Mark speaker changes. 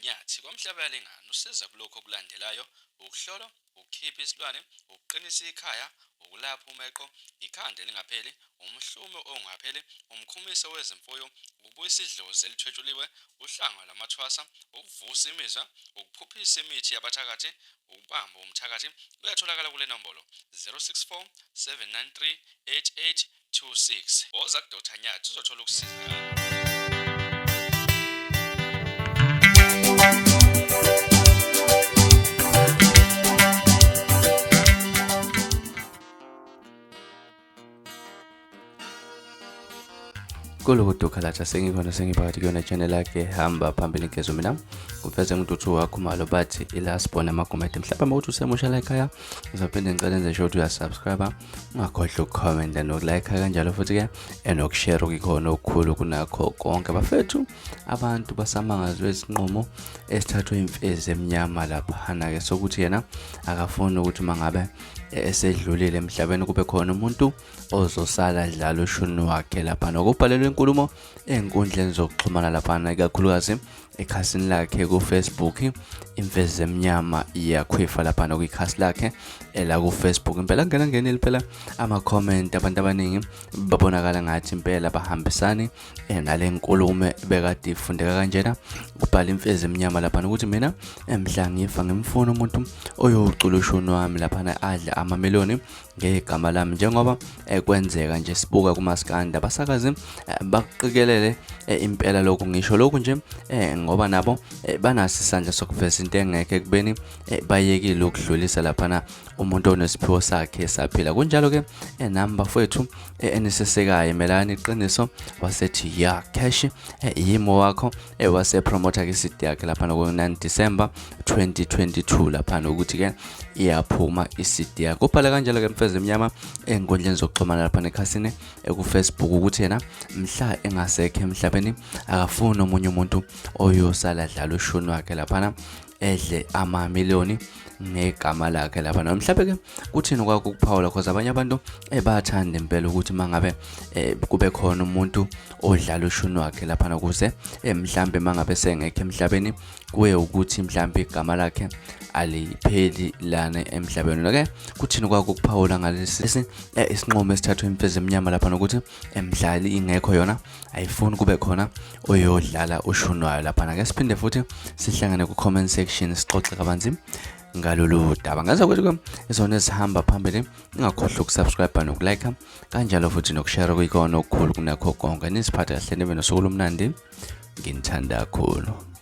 Speaker 1: Nyathi kwamhlaba yalengana usiza kulokho okulandelayo: ukuhlola, ukukhipha isilwane, ukuqinisa ikhaya, ukulapha umeqo, ikhanda elingapheli, umhlume ongapheli, umkhumiso wezimfuyo, ukubuyisa idlozi elithwetshuliwe, uhlanga lamathwasa, ukuvusa imizwa, ukuphuphisa imithi yabathakathi, ukubamba umthakathi. Uyatholakala kule nombolo 064 793 8826. Woza kuDr Nyathi uzothola ukusizakala.
Speaker 2: Kulokuthi ukhalatha sengikhona sengiphakathi kuyona channel yakhe hamba phambili nkezo mina kuveze ngintuthu wakho malo bathi ilasbona amagumede mhlawumbe mawuthi usemusha la ekhaya uzaphinde ngicela enze sure ukuthi uyasubscribe ungakhohlwa ukucomment nokulike kanjalo futhi ke enokushare ukukhona okukhulu kunakho konke bafethu abantu basamangazwe isinqumo esithathwe iMfez eMnyama lapha ke sokuthi yena akafuni ukuthi mangabe esedlulile emhlabeni kube khona umuntu ozosala dlala ushuni wakhe lapha nokubhalelwa inkulumo enkundleni zokuxhumana lapha ikakhulukazi ekhasini lakhe ku Facebook iMfez eMnyama iyakhwifa lapha nokukhasi lakhe la ku Facebook impela ngena phela ama comment abantu abaningi babonakala ngathi impela bahambisani nale nkulumo bekade ifundeka kanjena kubhala iMfez eMnyama lapha ukuthi mina emhla ngifa ngimfuna umuntu oyocula ushuni wami lapha adla amameloni ngegama lami njengoba kwenzeka nje sibuka kumaskanda basakazi baqikelele impela lokho ngisho lokho nje ngoba nabo banasi isandla sokuveza into engeke kubeni bayekile ukudlulisa lapha umuntu onesiphiwo sakhe saphila kunjalo ke namba fethu enisesekayo melani iqiniso wasethi ya cash yimo wakho wase promoter ke city yakhe lapha no 9 December 2022 lapha ukuthi ke iyaphuma isidi yakho ubhala kanjalo ke iMfez eMnyama enkundleni zokuxhumana lapha nekhasini ku Facebook ukuthi yena mhla engasekho emhlabeni akafuni omunye umuntu oyosala dlala ushuni wakhe lapha edle amamiliyoni ngegama lakhe lapha mhlawumbe ke kuthini kwakho ukuphawula because abanye abantu bayathanda impela ukuthi mangabe kube khona umuntu odlala ushuni wakhe lapha nokuze mhlawumbe mangabe sengekho emhlabeni kuye ukuthi mhlawumbe igama lakhe alipheli lana emhlabeni ke kuthini kwakho ukuphawula ngalesi isinqumo esithathwe iMfez eMnyama lapha nokuthi emdlali ingekho yona ayifuni kube khona oyodlala ushuni wayo lapha ke siphinde futhi sihlangane ku comment section sixoxe kabanzi ngalolu daba ngaze kwethu izona esihamba phambili ungakhohlwa ukusubscribe nokulike kanjalo futhi nokushare kuyikona okukhulu kunakho konke nisiphathe kahle nibe nosuku lomnandi nginthanda kakhulu.